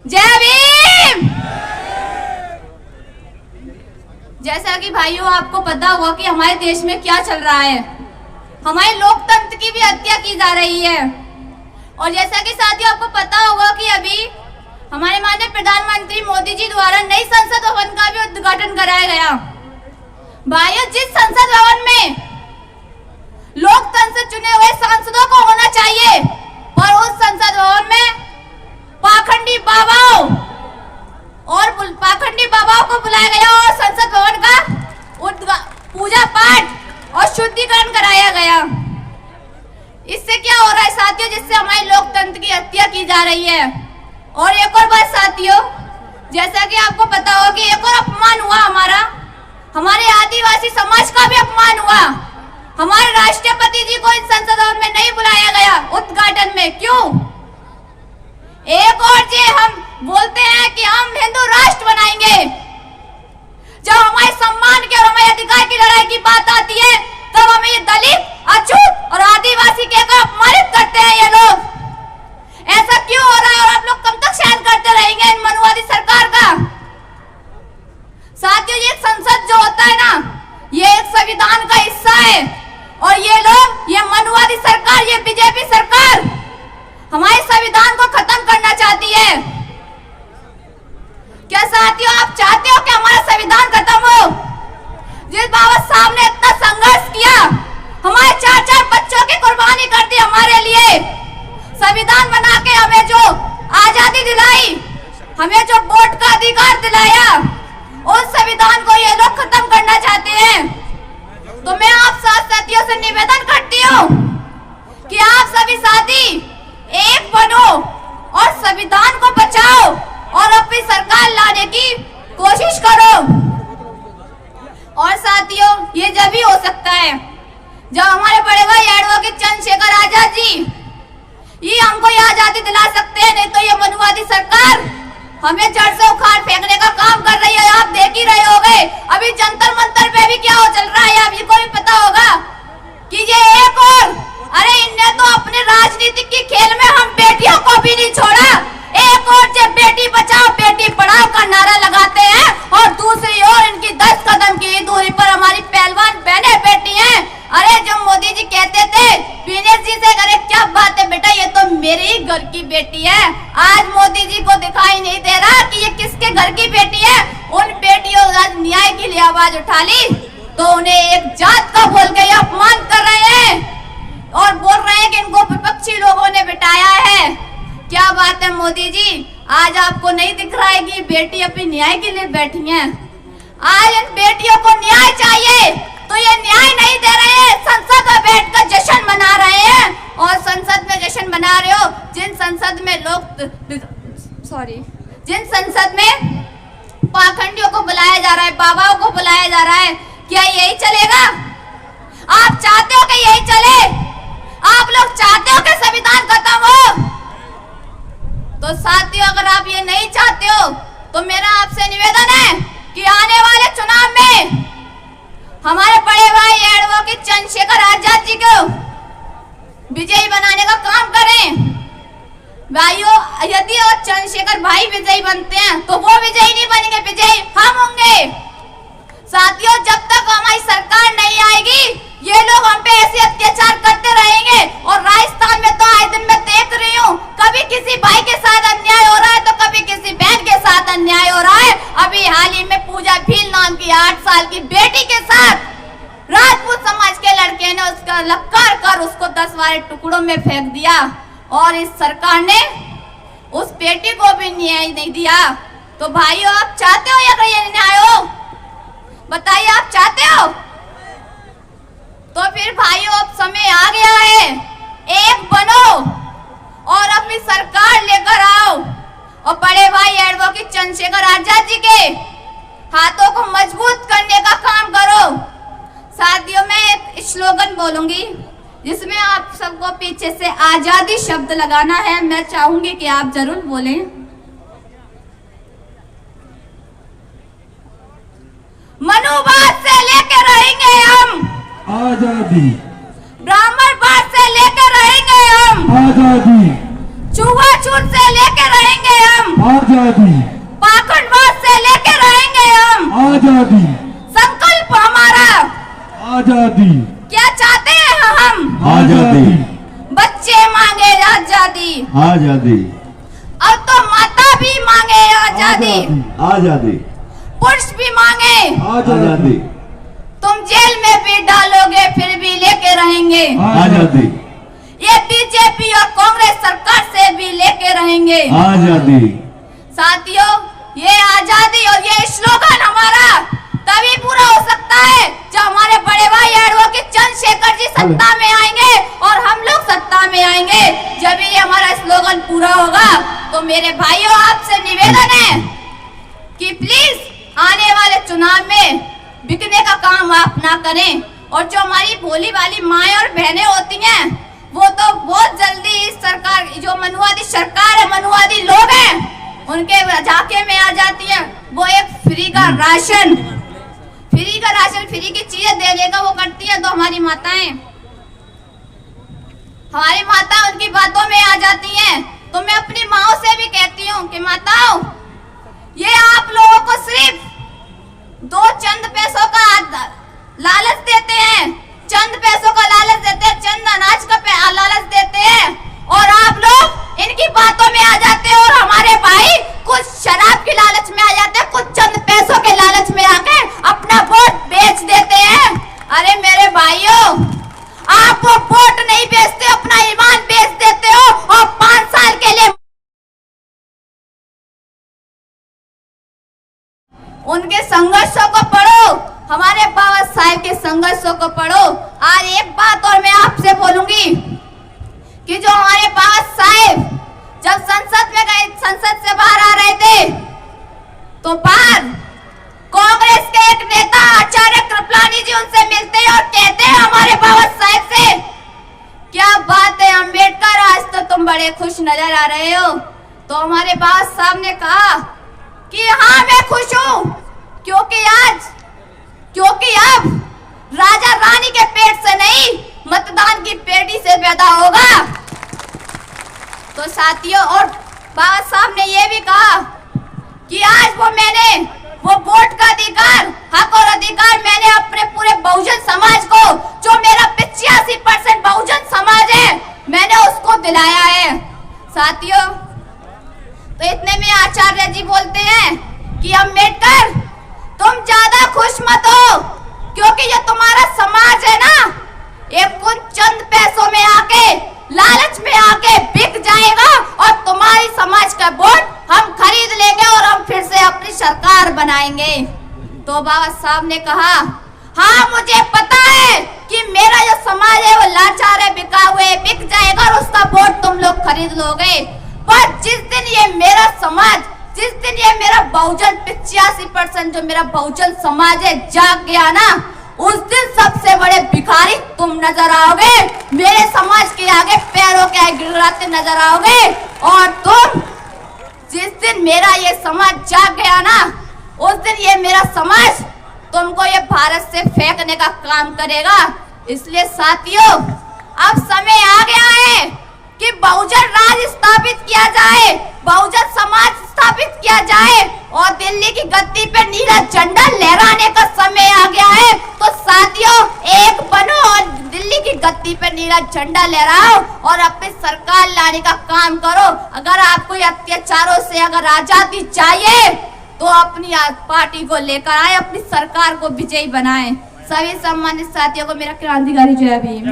जय भीम। जैसा कि भाइयों आपको पता होगा कि हमारे देश में क्या चल रहा है, हमारे लोकतंत्र की भी हत्या की जा रही है। और जैसा कि साथियों आपको पता होगा कि अभी हमारे माननीय प्रधानमंत्री मोदी जी द्वारा नई संसद भवन का भी उद्घाटन कराया गया। भाइयों, जिस संसद भवन में लोकतंत्र से चुने हुए सांसदों को होना चाहिए, पर उस संसद भवन में पाखंडी बाबाओं को बुलाया गया और संसद भवन का पूजा पाठ और शुद्धिकरण कराया गया। इससे क्या हो रहा है साथियों, जिससे हमारे लोकतंत्र की हत्या की जा रही है। और एक और बात साथियों, जैसा कि आपको पता होगा कि एक और अपमान हुआ, हमारे आदिवासी समाज का भी अपमान हुआ। हमारे राष्ट्रपति जी को इस संसद भवन में नहीं बुलाया गया उद्घाटन में। क्यों? एक और जे हम बोलते हैं कि हम हिंदू राष्ट्र बनाएंगे, जब हमारे सम्मान के और हमारे अधिकार की लड़ाई की बात आती है तब हमें ये दलित, अछूत और आदिवासी कहकर अपमानित करते हैं ये लोग। ऐसा क्यों हो रहा है और आप लोग कब तक सहन करते रहेंगे इन मनुवादी सरकार का? साथियों, ये संसद जो होता है ना, ये एक संविधान का हिस्सा है और ये लोग, ये मनुवादी सरकार, ये बीजेपी सरकार हमारे संविधान को खत्म करना चाहती है। क्या साथियों आप चाहते हो कि हमारा संविधान खत्म हो? जिस बाबा साहब ने इतना संघर्ष किया, हमारे 4-4 बच्चों की कुर्बानी कर दी हमारे लिए, संविधान बना के हमें जो आजादी दिलाई, हमें जो वोट का अधिकार दिलाया, उस संविधान को ये लोग खत्म करना चाहते हैं। तो मैं आप साथियों से निवेदन करती हूँ कि आप सभी साथी एक बनो और संविधान को बचाओ और अपनी सरकार लाने की कोशिश करो। और साथियों, ये जब ही हो सकता है जब हमारे बड़े भाई एडवोकेट चंद्रशेखर आजाद जी ये हमको ये आजादी दिला सकते हैं, नहीं तो ये मनुवादी सरकार हमें जड़ से उखाड़ फेंकने का काम कर रही है। आप देख ही रहे होंगे अभी जंतर मंतर पे भी क्या हो चल रहा है, आपको भी पता होगा कि ये एक और, अरे इनने तो अपने राजनीतिक की खेल में हम बेटियों को भी नहीं छोड़ा। एक और जब बेटी बचाओ बेटी पढ़ाओ का नारा लगाते हैं और दूसरी ओर इनकी 10 कदम की दूरी पर हमारी पहलवान बहनें बैठी हैं। अरे जब मोदी जी कहते थे पीने जी से, अरे क्या बात है बेटा, ये तो मेरे ही घर की बेटी है। आज मोदी जी को दिखाई नहीं दे रहा कि ये किसके घर की बेटी है। उन बेटियों ने न्याय के लिए आवाज उठा ली तो उन्हें एक जात का बोल के अपमान कर रहे हैं और बोल रहे हैं कि इनको विपक्षी लोगों ने बिठाया है। क्या बात है मोदी जी, आज आपको नहीं दिख रहा है कि बेटी अपनी न्याय के लिए बैठी हैं? आज इन बेटियों को न्याय चाहिए तो ये न्याय नहीं दे रहे हैं, संसद में बैठकर जश्न मना रहे हैं। और संसद में जश्न मना रहे हो जिन संसद में पाखंडियों को बुलाया जा रहा है, बाबाओं को बुलाया जा रहा है, क्या यही चलेगा? आप चाहते हो कि यही चले? आप लोग चाहते हो कि संविधान खत्म हो? तो साथियों, अगर आप ये नहीं चाहते हो तो मेरा आपसे निवेदन है कि आने वाले चुनाव में हमारे बड़े भाई एडवोकेट चंद्रशेखर आजाद जी को विजयी बनाने का काम करें। भाइयों, यदि और चंद्रशेखर भाई विजयी बनते हैं तो वो विजयी नहीं बनेंगे, विजयी हम होंगे। साथियों, जब तक हमारी सरकार नहीं आएगी ये लोग हम पे ऐसे अत्याचार करते रहेंगे। और राजस्थान में तो आए दिन मैं देख रही हूँ, कभी किसी भाई के साथ अन्याय हो रहा है तो कभी किसी बहन के साथ अन्याय हो रहा है। अभी हाल ही में पूजा भील नाम की 8 साल की बेटी के साथ राजपूत समाज के लड़के ने उसका लक्कर कर उसको 10 बार टुकड़ों में फेंक दिया और इस सरकार ने उस बेटी को भी न्याय नहीं दिया। तो भाइयों, आप चाहते हो या ये न्याय हो? बताइए, आप चाहते हो? तो फिर भाइयों, अब समय आ गया है, एक बनो और अपनी सरकार लेकर आओ और बड़े भाई एडवोकेट चंद्रशेखर आजाद जी के हाथों को मजबूत करने का काम करो। साथियों, मैं एक स्लोगन बोलूंगी जिसमें आप सबको पीछे से आजादी शब्द लगाना है। मैं चाहूंगी कि आप जरूर बोलें। मनुवाद से लेकर रहेंगे हम आजादी, ब्राह्मणवाद से लेकर रहेंगे हम आजादी, छुआ छूट से लेके रहेंगे हम आजादी, पाखंडवाद से लेके रहेंगे हम आजादी, संकल्प हमारा आजादी, क्या चाहते हैं हम आजादी, बच्चे मांगे आजादी, आजादी, अब तो माता भी मांगे आजादी, आजादी, पुरुष भी मांगे आजादी, तुम जेल में भी डालोगे फिर भी लेके रहेंगे, आजादी, ये बीजेपी और कांग्रेस सरकार से भी लेके रहेंगे आजादी। साथियों, ये आजादी और ये स्लोगन हमारा तभी पूरा हो सकता है जब हमारे बड़े भाई एडवोकेट चंद्रशेखर जी सत्ता में आएंगे और हम लोग सत्ता में आएंगे। जब ये हमारा स्लोगन पूरा होगा तो मेरे भाइयों आपसे निवेदन है कि प्लीज आने वाले चुनाव में बिकने का काम आप ना करें, और जो हमारी भोली वाली माएं और बहनें होती हैं वो तो बहुत जल्दी इस सरकार, जो मनुवादी सरकार है, मनुवादी लोग हैं, उनके झाके में आ जाती है। वो एक फ्री का राशन, फ्री की चीजें देने का वो करती है। तो हमारी माताएं, हमारी माता उनकी बातों में आ जाती हैं। तो मैं अपनी माओ से भी कहती हूँ कि माताओं, ये आप लोगों को सिर्फ दो चंद पैसों का लालच देते हैं, चंद पैसों का लालच देते हैं, चंद अनाज का लालच देते हैं, और आप लोग इनकी बातों में आ जाते हैं। और हमारे भाई कुछ शराब की लालच में आ जाते हैं, कुछ चंद पैसों के लालच में आके अपना वोट बेच देते हैं। अरे मेरे भाइयों, आप वो वोट नहीं बेचते, अपना ईमान बेच देते हो, और 5 साल के लिए उनके संघर्षों को पढ़ो, हमारे बाबा साहेब के संघर्षों को पढ़ो। आज एक बात और मैं आपसे बोलूंगी कि जो हमारे बाबा साहेब जब संसद में गए, संसद से बाहर आ रहे थे, तो बाहर कांग्रेस के एक नेता आचार्य कृपलानी जी उनसे मिलते हैं और कहते हैं हमारे बाबा साहेब से, क्या बात है अंबेडकर, आज तो तुम बड़े खुश नजर आ रहे हो। तो हमारे बाबा साहब ने कहा कि हाँ मैं खुश हूं, क्योंकि अब राजा रानी के पेट से नहीं, मतदान की पेटी से पैदा होगा। तो साथियों, और बाबा साहब ने यह भी कहा कि आज वो वोट का अधिकार, हक और अधिकार मैंने अपने पूरे बहुजन समाज को, जो मेरा 85% बहुजन समाज है, मैंने उसको दिलाया है। साथियों, तो इतने में आचार्य जी बोलते हैं कि अम्बेडकर तुम ज्यादा खुश मत हो, क्योंकि ये तुम्हारा समाज है ना, एक कुछ चंद पैसों में आके, लालच में आके बिक जाएगा, और तुम्हारी समाज का वोट हम खरीद लेंगे और हम फिर से अपनी सरकार बनाएंगे। तो बाबा साहब ने कहा, हाँ मुझे पता है कि मेरा जो समाज है वो लाचार है, बिका हुआ है, बिक जाएगा और उसका वोट तुम लोग खरीद लोगे। पर जिस दिन ये मेरा समाज, जिस दिन ये मेरा बहुजन 85% जो मेरा बहुजन समाज है जाग गया ना, उस दिन सबसे बड़े भिखारी तुम नजर आओगे, मेरे समाज के आगे पैरों के आगे गिड़गिड़ाते नजर आओगे। और तुम, जिस दिन मेरा ये समाज जाग गया ना, उस दिन ये मेरा समाज तुमको ये भारत से फेंकने का काम करेगा। इसलिए साथियों, अब समय आ गया है कि बहुजन राज स्थापित किया जाए, बहुजन समाज स्थापित किया जाए, और दिल्ली की गद्दी पे नीला झंडा लहराने का समय आ गया है। तो साथियों, एक बनो और दिल्ली की गद्दी पे नीला झंडा लहराओ और अपनी सरकार लाने का काम करो। अगर आपको अत्याचारों से अगर आजादी चाहिए तो अपनी पार्टी को लेकर आए, अपनी सरकार को विजयी बनाएं। सभी सम्मानित साथियों को मेरा क्रांतिकारी जय भीम।